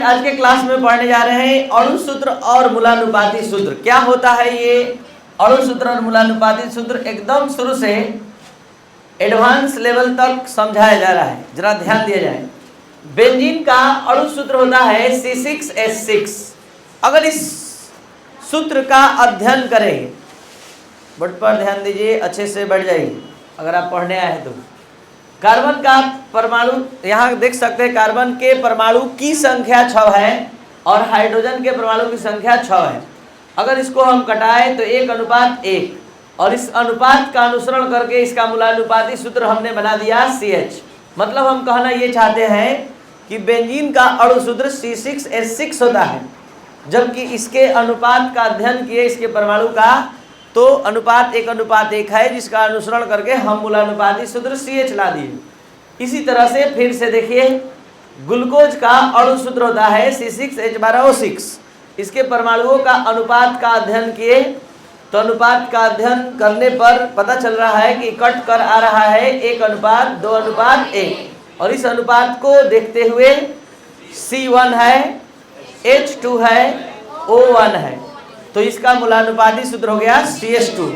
आज के क्लास में पढ़ने जा रहे हैं अणु सूत्र और मूलानुपाती सूत्र। क्या होता है ये अणु सूत्र और मूलानुपाती सूत्र? एकदम शुरू से एडवांस लेवल तक समझाया जा रहा है, जरा ध्यान दिया जाए। बेंजीन का अणु सूत्र होता है C6H6। अगर इस सूत्र का अध्ययन करें, बोर्ड पर ध्यान दीजिए, अच्छे से बैठ जाइए अगर आप पढ़ने आए हैं तो। कार्बन का परमाणु यहाँ देख सकते हैं, कार्बन के परमाणु की संख्या 6 है और हाइड्रोजन के परमाणु की संख्या 6 है। अगर इसको हम कटाएं तो 1:1, और इस अनुपात का अनुसरण करके इसका मूलानुपाती सूत्र हमने बना दिया CH। मतलब हम कहना ये चाहते हैं कि बेंजीन का अणु सूत्र C6H6 होता है, जबकि इसके अनुपात का अध्ययन किए इसके परमाणु का तो अनुपात 1:1 है, जिसका अनुसरण करके हम मूलानुपाती सूत्र CH ला दिए। इसी तरह से फिर से देखिए, ग्लूकोज का अणु सूत्र होता है C6H12O6। इसके परमाणुओं का अनुपात का अध्ययन किए तो अनुपात का अध्ययन करने पर पता चल रहा है कि कट कर आ रहा है 1:2:1, और इस अनुपात को देखते हुए C1 है, H2 है, O1 है, तो इसका मूलानुपाती सूत्र हो गया CH2।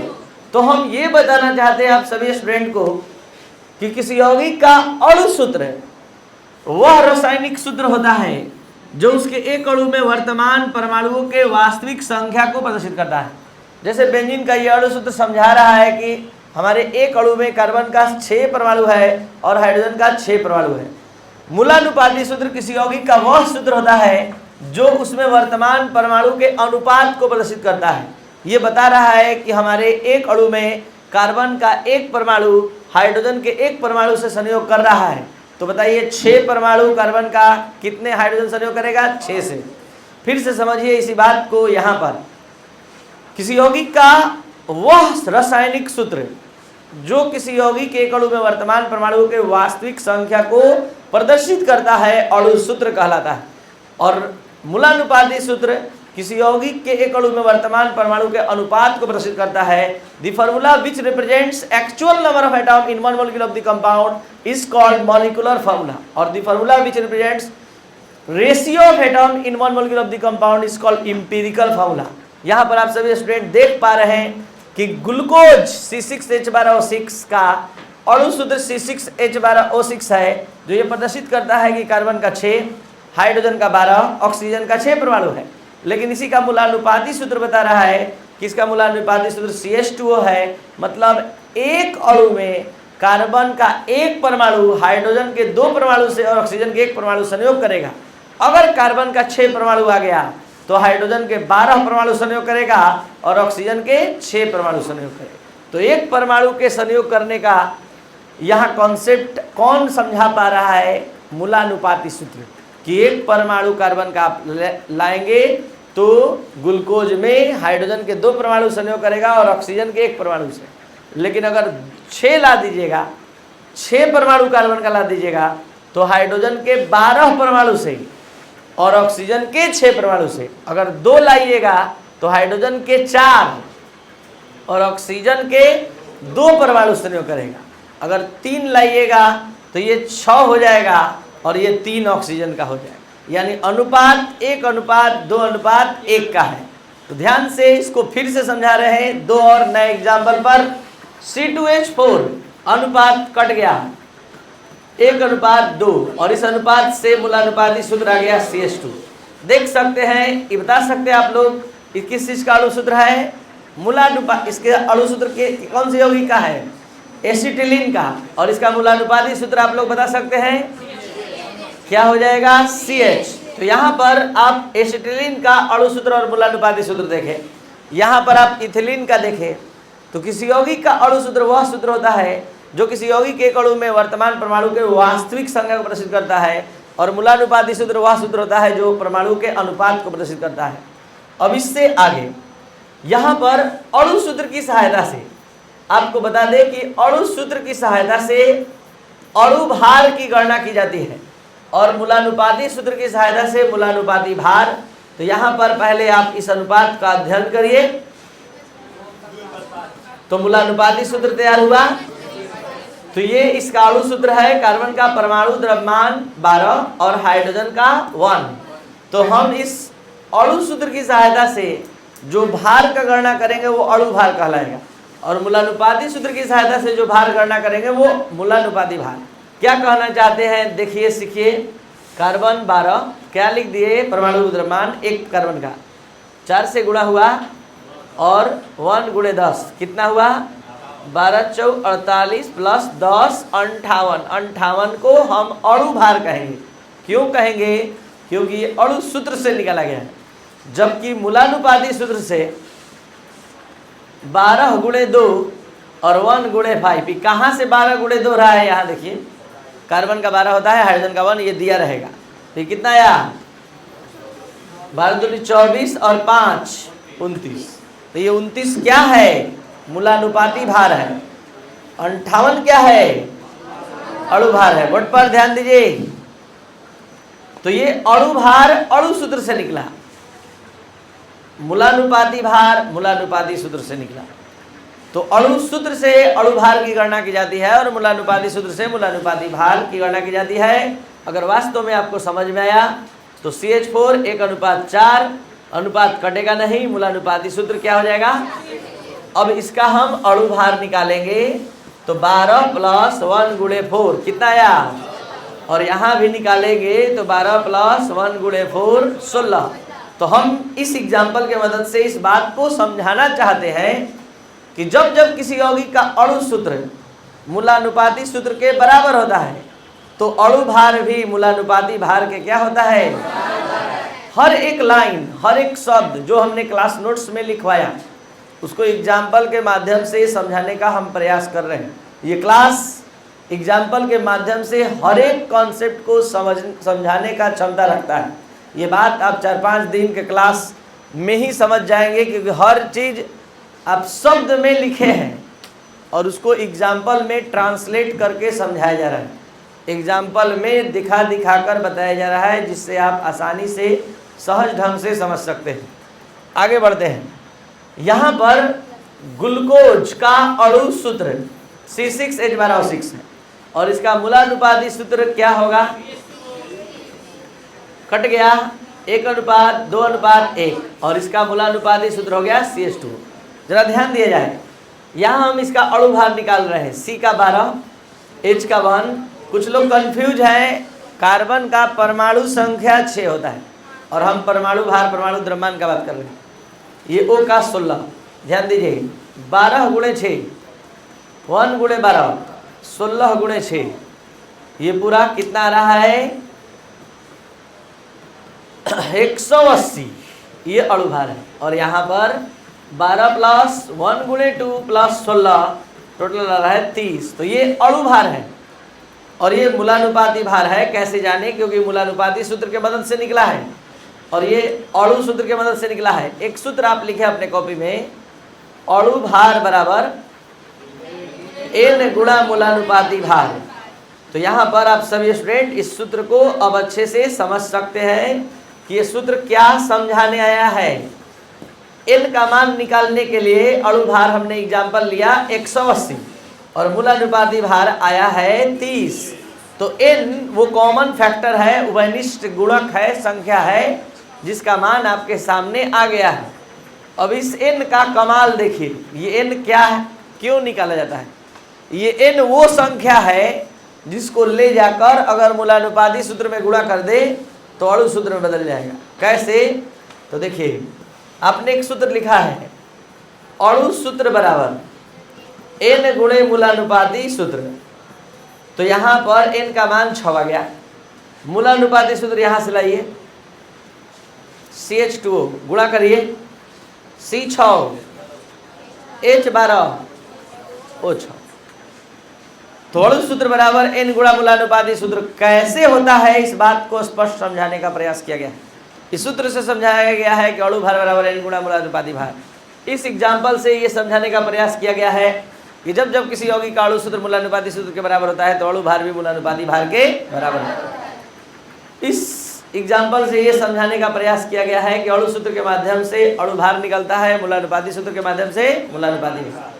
तो हम ये बताना चाहते हैं आप सभी स्टूडेंट को कि किसी यौगिक का अणु सूत्र वह रासायनिक सूत्र होता है जो उसके एक अणु में वर्तमान परमाणुओं के वास्तविक संख्या को प्रदर्शित करता है। जैसे बेंजीन का यह अणु सूत्र समझा रहा है कि हमारे एक अणु में कार्बन का 6 परमाणु है और हाइड्रोजन का 6 परमाणु है। मूलानुपाती सूत्र किसी यौगिक का वह सूत्र होता है जो उसमें वर्तमान परमाणु के अनुपात को प्रदर्शित करता है। ये बता रहा है कि हमारे एक अणु में कार्बन का 1 परमाणु हाइड्रोजन के 1 परमाणु से संयोग कर रहा है, तो बताइए 6 परमाणु कार्बन का कितने हाइड्रोजन संयोग करेगा? 6 से। फिर से समझिए इसी बात को। यहाँ पर किसी यौगिक का वह रासायनिक सूत्र जो किसी यौगिक के एक अणु में वर्तमान परमाणुओं के वास्तविक संख्या को प्रदर्शित करता है अणु सूत्र कहलाता है। और मूलानुपाती सूत्र किसी यौगिक के एक अणु में वर्तमान परमाणु के अनुपात को प्रदर्शित करता है। The formula which represents actual number of atom in one molecule of the compound is called molecular formula, और the formula which represents ratio of atom in one molecule of the compound is called empirical formula. यहाँ पर आप सभी student देख पा रहे हैं कि ग्लूकोज C6H12O6 का अणु सूत्र C6H12O6 है, जो ये प्रदर्शित करता है कि कार्बन का 6, हाइड्रोजन का 12, ऑक्सीजन का 6 परमाणु है। लेकिन इसी का मूलानुपाती सूत्र बता रहा है कि इसका मूलानुपाती सूत्र CH2O है। मतलब एक अणु में कार्बन का 1 परमाणु हाइड्रोजन के 2 परमाणु से और ऑक्सीजन के 1 परमाणु संयोग करेगा। अगर कार्बन का 6 परमाणु आ गया तो हाइड्रोजन के 12 परमाणु संयोग करेगा और ऑक्सीजन के 6 परमाणु संयोग करेगा। तो 1 परमाणु के संयोग करने का यहाँ कॉन्सेप्ट कौन समझा पा रहा है? मूलानुपाती सूत्र, कि 1 परमाणु कार्बन का आप लाएंगे तो ग्लूकोज में हाइड्रोजन के 2 परमाणु संयोग करेगा और ऑक्सीजन के 1 परमाणु से। लेकिन अगर 6 ला दीजिएगा, 6 परमाणु कार्बन का ला दीजिएगा तो हाइड्रोजन के 12 परमाणु से और ऑक्सीजन के 6 परमाणु से। अगर 2 लाइएगा तो हाइड्रोजन के 4 और ऑक्सीजन के 2 परमाणु संयोग करेगा। अगर 3 लाइएगा तो ये 6 हो जाएगा और ये 3 ऑक्सीजन का हो जाएगा। यानी अनुपात 1:2:1 का है। तो ध्यान से इसको फिर से समझा रहे हैं 2 और नए एग्जाम्पल पर। C2H4 अनुपात कट गया 1:2, और इस अनुपात से मूलानुपाती सूत्र आ गया CH2। देख सकते हैं, ये बता सकते हैं आप लोग किस चीज का अणु सूत्र है? मूलानुपात। इसके अणु सूत्र के कौन से यौगिक का है? एसिटिलीन का। और इसका मूलानुपाती सूत्र आप लोग बता सकते हैं, क्या हो जाएगा? CH। तो यहाँ पर आप एसिटिलीन का अणु सूत्र और मूलानुपाती सूत्र देखें। यहाँ पर आप इथिलीन का देखें तो किसी यौगिक का अणु सूत्र वह सूत्र होता है जो किसी यौगिक के अणु में वर्तमान परमाणु के वास्तविक संख्या को प्रदर्शित करता है, और मूलानुपाती सूत्र वह सूत्र होता है जो परमाणु के अनुपात को प्रदर्शित करता है। अब इससे आगे यहाँ पर अणु सूत्र की सहायता से आपको बता दें कि अणु सूत्र की सहायता से अणु भार की गणना की जाती है, और मूलानुपाती सूत्र की सहायता से मूलानुपाती भार। तो यहाँ पर पहले आप इस अनुपात का अध्ययन करिए। तो मूलानुपाती सूत्र तैयार हुआ। तो ये इसका अणु सूत्र है, कार्बन का परमाणु द्रव्यमान 12 और हाइड्रोजन का 1। तो हम इस अणु सूत्र की सहायता से जो भार का गणना करेंगे वो अणु भार कहलाएगा, और मूलानुपाती सूत्र की सहायता से जो भार गणना करेंगे वो मूलानुपाती भार। क्या कहना चाहते हैं देखिए, सीखिए। कार्बन 12, क्या लिख दिए, परमाणु द्रव्यमान 1 कार्बन का 4 से गुणा हुआ और 1 × 10 कितना हुआ, 12 × 4 48 प्लस 10 58। 58 को हम अणु भार कहेंगे। क्यों कहेंगे, क्योंकि ये अणु सूत्र से निकाला गया है, जबकि मूलानुपाती सूत्र से 12 × 2 और 1 × 5। कहाँ से 12 × 2 रहा है, यहाँ देखिए, कार्बन का 12 होता है, हाइड्रोजन का 1, ये दिया रहेगा। तो कितना आया, 12 दूनी 24 और 5 29। तो ये 29 क्या है, मूलानुपाती भार है। 58 क्या है, अणु भार है। बोर्ड पर ध्यान दीजिए। तो ये अणु भार अणु सूत्र से निकला, मूलानुपाती भार मूलानुपाती सूत्र से निकला। तो अणु सूत्र से अणु भार की गणना की जाती है और मूलानुपाती सूत्र से मूलानुपाती भार की गणना की जाती है। अगर वास्तव में आपको समझ में आया तो CH4 1:4, अनुपात कटेगा नहीं, मूलानुपाती सूत्र क्या हो जाएगा। अब इसका हम अणु भार निकालेंगे तो 12 + 1 × 4 कितना आया, और यहाँ भी निकालेंगे तो 12 + 1 × 4 16। तो हम इस एग्जाम्पल के मदद से इस बात को समझाना चाहते हैं कि जब जब किसी यौगिक का अणु सूत्र मूलानुपाती सूत्र के बराबर होता है तो अणु भार भी मूलानुपाती भार के क्या होता है। हर एक लाइन, हर एक शब्द जो हमने क्लास नोट्स में लिखवाया उसको एग्जाम्पल के माध्यम से समझाने का हम प्रयास कर रहे हैं। ये क्लास एग्जाम्पल के माध्यम से हर एक कॉन्सेप्ट को समझाने का क्षमता रखता है। ये बात आप 4-5 दिन के क्लास में ही समझ जाएंगे, क्योंकि हर चीज़ आप शब्द में लिखे हैं और उसको एग्जाम्पल में ट्रांसलेट करके समझाया जा रहा है। एग्जाम्पल में दिखा कर बताया जा रहा है, जिससे आप आसानी से सहज ढंग से समझ सकते हैं। आगे बढ़ते हैं। यहाँ पर ग्लूकोज का अणु सूत्र C6H12O6 है और इसका मूलानुपाती सूत्र क्या होगा, कट गया 1:2:1 और इसका मूलानुपाती सूत्र हो गया CH2। जरा ध्यान दिया जाए, यहाँ हम इसका अणु भार निकाल रहे हैं। C का 12, H का 1। कुछ लोग कंफ्यूज हैं, कार्बन का परमाणु संख्या 6 होता है और हम परमाणु भार परमाणु द्रव्यमान का बात कर रहे हैं। ये O का 16, ध्यान दीजिए, 12 × 6 1 × 12 16 × 6, ये पूरा कितना आ रहा है 180। ये अणु भार है। और यहाँ पर 12 + 1 × 2 + 16 टोटल आ रहा है 30। तो ये अणु भार है और ये मूलानुपाती भार है। कैसे जाने, क्योंकि मूलानुपाती सूत्र के मदद से निकला है और ये अणु सूत्र के मदद से निकला है। एक सूत्र आप लिखे अपने कॉपी में, अणु भार बराबर N × मूलानुपाती भार। तो यहाँ पर आप सभी स्टूडेंट इस सूत्र को अब अच्छे से समझ सकते हैं कि ये सूत्र क्या समझाने आया है। N का मान निकालने के लिए अणु भार हमने एग्जाम्पल लिया 180 और मूलानुपाती भार आया है 30। तो N वो कॉमन फैक्टर है, उभयनिष्ठ गुणक है, संख्या है, जिसका मान आपके सामने आ गया है। अब इस N का कमाल देखिए, ये N क्या है, क्यों निकाला जाता है। ये N वो संख्या है जिसको ले जाकर अगर मूलानुपाती सूत्र में गुणा कर दे तो अणु सूत्र में बदल जाएगा। कैसे, तो देखिए, आपने एक सूत्र लिखा है, अणु सूत्र बराबर N × मूलानुपाती सूत्र। तो यहाँ पर N का मान 6 आ गया। मूलानुपाती सूत्र यहाँ से लाइए, CH2O गुणा करिए, C6 H12 O6। तो अणु सूत्र बराबर N × मूलानुपाती सूत्र कैसे होता है, इस बात को स्पष्ट समझाने का प्रयास किया गया है। इस सूत्र से समझाया गया है कि अणु भार बराबर N × मूलानुपाती भार। इस एग्जाम्पल से ये समझाने का प्रयास किया गया है कि जब जब किसी यौगिक का अणु सूत्र मूलानुपाती सूत्र के बराबर होता है तो अणु भार भी मूलानुपाती भार के बराबर होता है। इस एग्जाम्पल से ये समझाने का प्रयास किया गया है कि अणु सूत्र के माध्यम से अणु भार निकलता है, मूलानुपाती सूत्र के माध्यम से मूलानुपाती भार।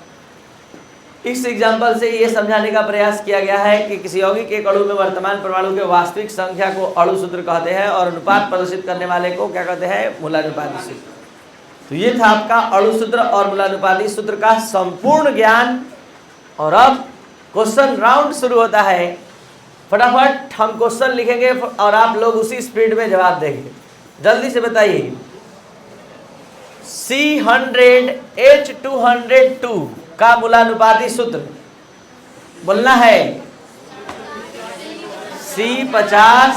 इस एग्जाम्पल से ये समझाने का प्रयास किया गया है कि किसी यौगिक एक अणु में वर्तमान परमाणु के वास्तविक संख्या को अणु सूत्र कहते हैं और अनुपात प्रदर्शित करने वाले को क्या कहते हैं, मूलानुपाती सूत्र। तो ये था आपका अणु सूत्र और मूलानुपाती सूत्र का संपूर्ण ज्ञान। और अब क्वेश्चन राउंड शुरू होता है। फटाफट हम क्वेश्चन लिखेंगे और आप लोग उसी स्पीड में जवाब देंगे। जल्दी से बताइए। C100H202 का मूलानुपाती सूत्र बोलना है। C50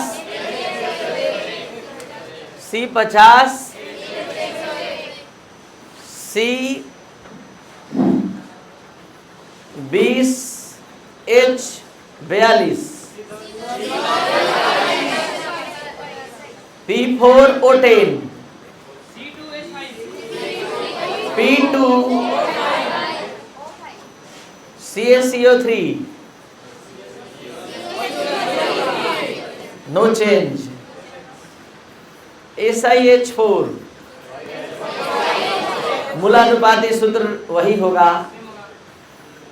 C20 H42 P4O10 P2 CaCO3 no change SiH4 मूलानुपाती सूत्र वही होगा,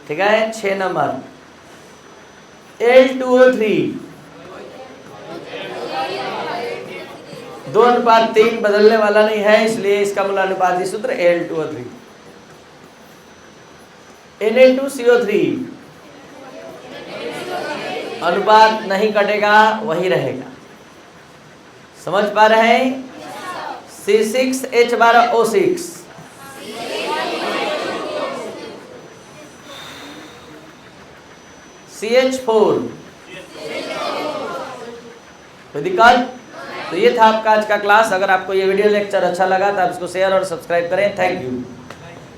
ठीक है। 6 नंबर L2O3 2:3 बदलने वाला नहीं है, इसलिए इसका मूलानुपाती सूत्र L2O3। Na2CO3 अनुपात नहीं कटेगा, वही रहेगा। समझ पा रहे हैं? C6H12O6 CH4 कोई दिक्कत? तो ये था आपका आज का क्लास। अगर आपको ये वीडियो लेक्चर अच्छा लगा तो आप इसको शेयर और सब्सक्राइब करें। Thank you.